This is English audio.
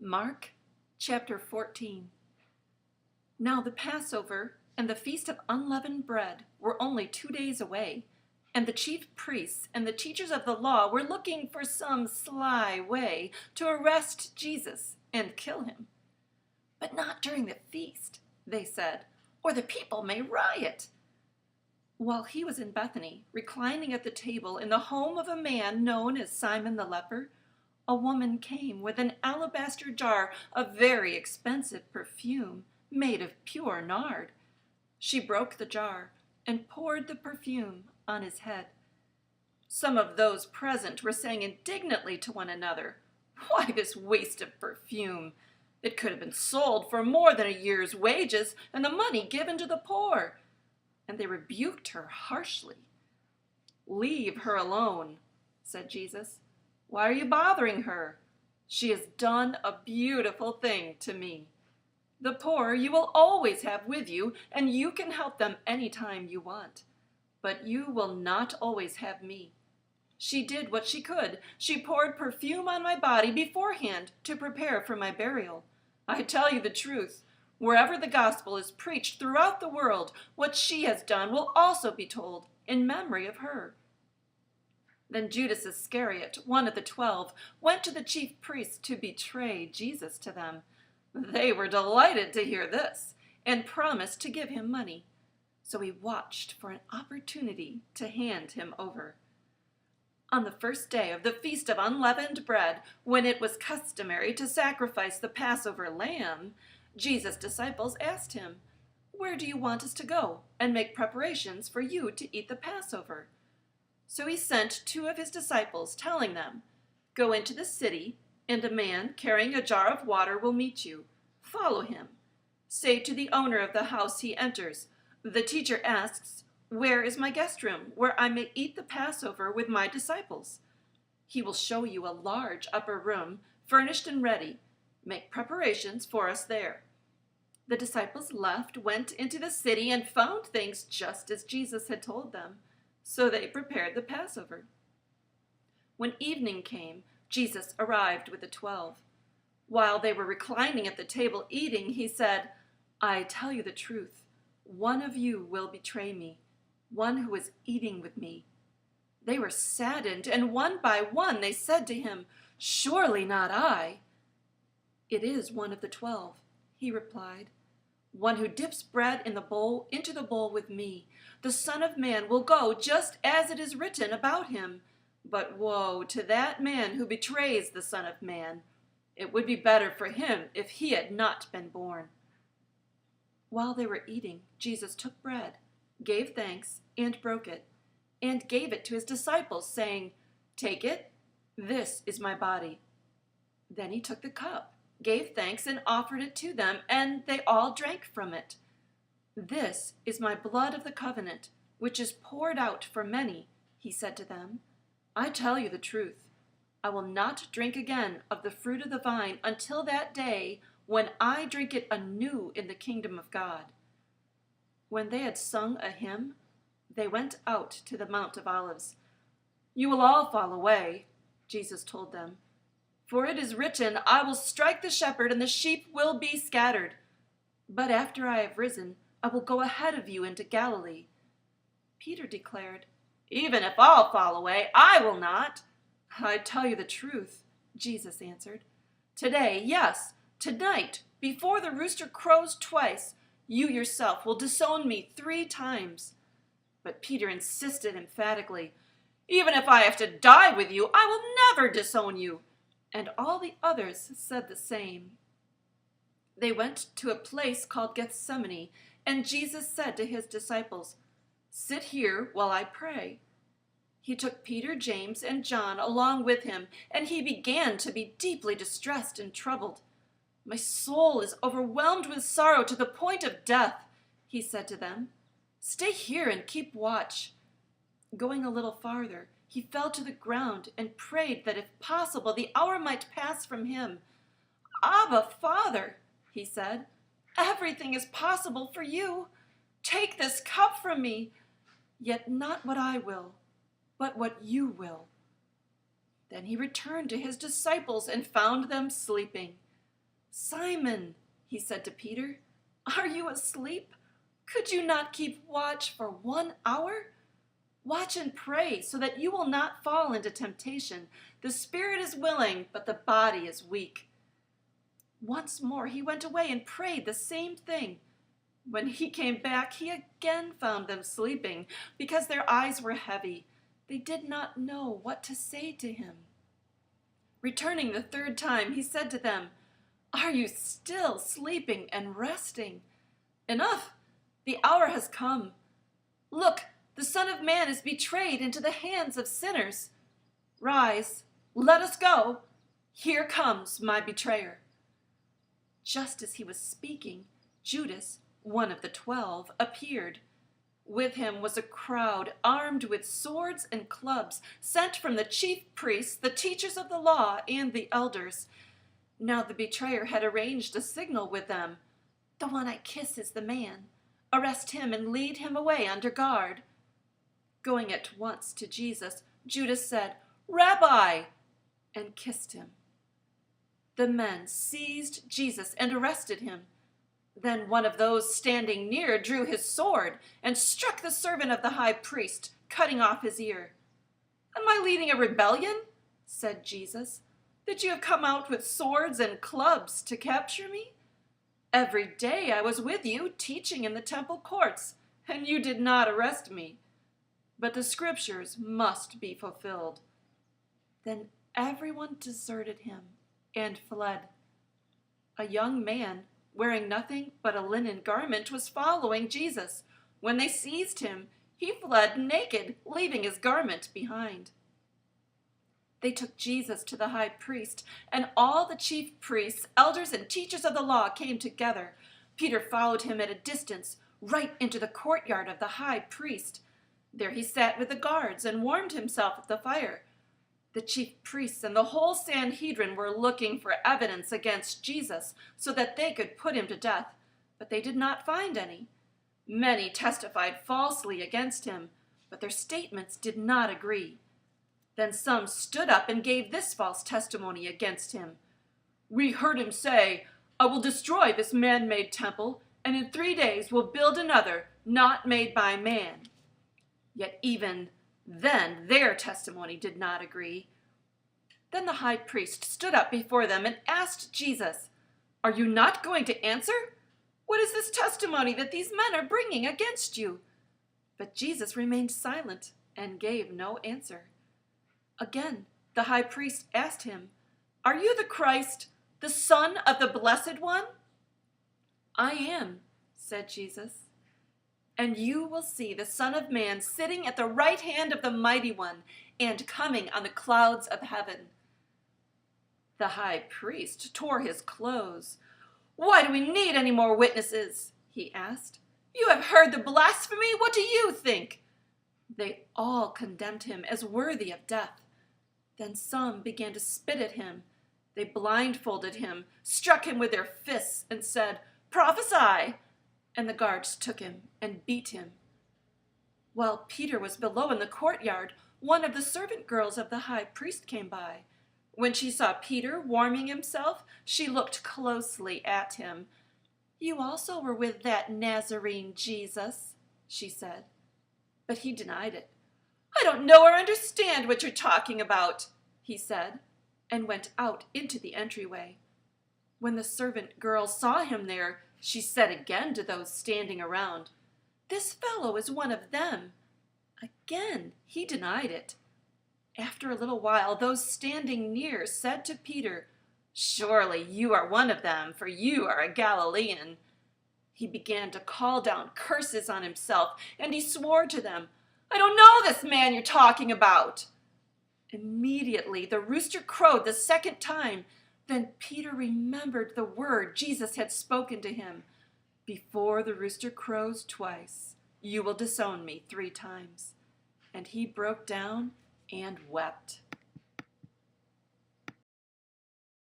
Mark chapter 14. Now the Passover and the Feast of Unleavened Bread were only 2 days away, and the chief priests and the teachers of the law were looking for some sly way to arrest Jesus and kill him. "But not during the feast," they said, "or the people may riot." While he was in Bethany, reclining at the table in the home of a man known as Simon the leper, a woman came with an alabaster jar of very expensive perfume made of pure nard. She broke the jar and poured the perfume on his head. Some of those present were saying indignantly to one another, "Why this waste of perfume? It could have been sold for more than a year's wages and the money given to the poor." And they rebuked her harshly. "Leave her alone," said Jesus. "Why are you bothering her? She has done a beautiful thing to me. The poor you will always have with you, and you can help them any time you want. But you will not always have me. She did what she could. She poured perfume on my body beforehand to prepare for my burial. I tell you the truth, wherever the gospel is preached throughout the world, what she has done will also be told in memory of her." Then Judas Iscariot, one of the 12, went to the chief priests to betray Jesus to them. They were delighted to hear this and promised to give him money. So he watched for an opportunity to hand him over. On the first day of the Feast of Unleavened Bread, when it was customary to sacrifice the Passover lamb, Jesus' disciples asked him, "Where do you want us to go and make preparations for you to eat the Passover?" So he sent 2 of his disciples, telling them, "Go into the city, and a man carrying a jar of water will meet you. Follow him. Say to the owner of the house he enters, 'The teacher asks, where is my guest room, where I may eat the Passover with my disciples?' He will show you a large upper room, furnished and ready. Make preparations for us there." The disciples left, went into the city, and found things just as Jesus had told them. So they prepared the Passover. When evening came, Jesus arrived with the 12. While they were reclining at the table eating, he said, "I tell you the truth, one of you will betray me, one who is eating with me." They were saddened, and one by one they said to him, "Surely not I." "It is one of the 12, he replied, "one who dips bread in the bowl into the bowl with me. The Son of Man will go just as it is written about him. But woe to that man who betrays the Son of Man. It would be better for him if he had not been born." While they were eating, Jesus took bread, gave thanks, and broke it, and gave it to his disciples, saying, "Take it, this is my body." Then he took the cup, gave thanks, and offered it to them, and they all drank from it. "This is my blood of the covenant, which is poured out for many," he said to them. "I tell you the truth, I will not drink again of the fruit of the vine until that day when I drink it anew in the kingdom of God." When they had sung a hymn, they went out to the Mount of Olives. "You will all fall away," Jesus told them, "for it is written, 'I will strike the shepherd, and the sheep will be scattered.' But after I have risen, I will go ahead of you into Galilee." Peter declared, "Even if all fall away, I will not." "I tell you the truth," Jesus answered. "Today, yes, tonight, before the rooster crows twice, you yourself will disown me 3 times." But Peter insisted emphatically, "Even if I have to die with you, I will never disown you." And all the others said the same. They went to a place called Gethsemane, and Jesus said to his disciples, "Sit here while I pray." He took Peter, James, and John along with him, and he began to be deeply distressed and troubled. "My soul is overwhelmed with sorrow to the point of death," he said to them. "Stay here and keep watch." Going a little farther, he fell to the ground and prayed that if possible the hour might pass from him. "Abba, Father," he said, "everything is possible for you. Take this cup from me, yet not what I will, but what you will." Then he returned to his disciples and found them sleeping. "Simon," he said to Peter, "are you asleep? Could you not keep watch for 1 hour? Watch and pray so that you will not fall into temptation. The spirit is willing, but the body is weak." Once more he went away and prayed the same thing. When he came back, he again found them sleeping because their eyes were heavy. They did not know what to say to him. Returning the third time, he said to them, "Are you still sleeping and resting? Enough! The hour has come. Look, the Son of Man is betrayed into the hands of sinners. Rise, let us go. Here comes my betrayer." Just as he was speaking, Judas, one of the 12, appeared. With him was a crowd armed with swords and clubs, sent from the chief priests, the teachers of the law, and the elders. Now the betrayer had arranged a signal with them. "The one I kiss is the man. Arrest him and lead him away under guard." Going at once to Jesus, Judas said, "Rabbi," and kissed him. The men seized Jesus and arrested him. Then one of those standing near drew his sword and struck the servant of the high priest, cutting off his ear. "Am I leading a rebellion?" said Jesus, "that you have come out with swords and clubs to capture me? Every day I was with you, teaching in the temple courts, and you did not arrest me. But the scriptures must be fulfilled." Then everyone deserted him and fled. A young man, wearing nothing but a linen garment, was following Jesus. When they seized him, he fled naked, leaving his garment behind. They took Jesus to the high priest, and all the chief priests, elders, and teachers of the law came together. Peter followed him at a distance, right into the courtyard of the high priest. There he sat with the guards and warmed himself at the fire. The chief priests and the whole Sanhedrin were looking for evidence against Jesus so that they could put him to death, but they did not find any. Many testified falsely against him, but their statements did not agree. Then some stood up and gave this false testimony against him. "We heard him say, 'I will destroy this man-made temple, and in 3 days will build another, not made by man.' Yet even then their testimony did not agree. Then the high priest stood up before them and asked Jesus, 'Are you not going to answer? What is this testimony that these men are bringing against you?' But Jesus remained silent and gave no answer. Again, the high priest asked him, 'Are you the Christ, the Son of the Blessed One?' 'I am,' said Jesus. 'And you will see the Son of Man sitting at the right hand of the Mighty One and coming on the clouds of heaven.' The high priest tore his clothes. 'Why do we need any more witnesses?' he asked. 'You have heard the blasphemy. What do you think?' They all condemned him as worthy of death. Then some began to spit at him. They blindfolded him, struck him with their fists, and said, 'Prophesy!' And the guards took him and beat him. While Peter was below in the courtyard, one of the servant girls of the high priest came by. When she saw Peter warming himself, she looked closely at him. 'You also were with that Nazarene Jesus,' she said. But he denied it. 'I don't know or understand what you're talking about,' he said, and went out into the entryway. When the servant girl saw him there, she said again to those standing around, 'This fellow is one of them.' Again he denied it. After a little while, those standing near said to Peter, 'Surely you are one of them, for you are a Galilean.' He began to call down curses on himself, and he swore to them, 'I don't know this man you're talking about.' Immediately the rooster crowed the second time. Then Peter remembered the word Jesus had spoken to him. 'Before the rooster crows twice, you will disown me 3 times.' And he broke down and wept.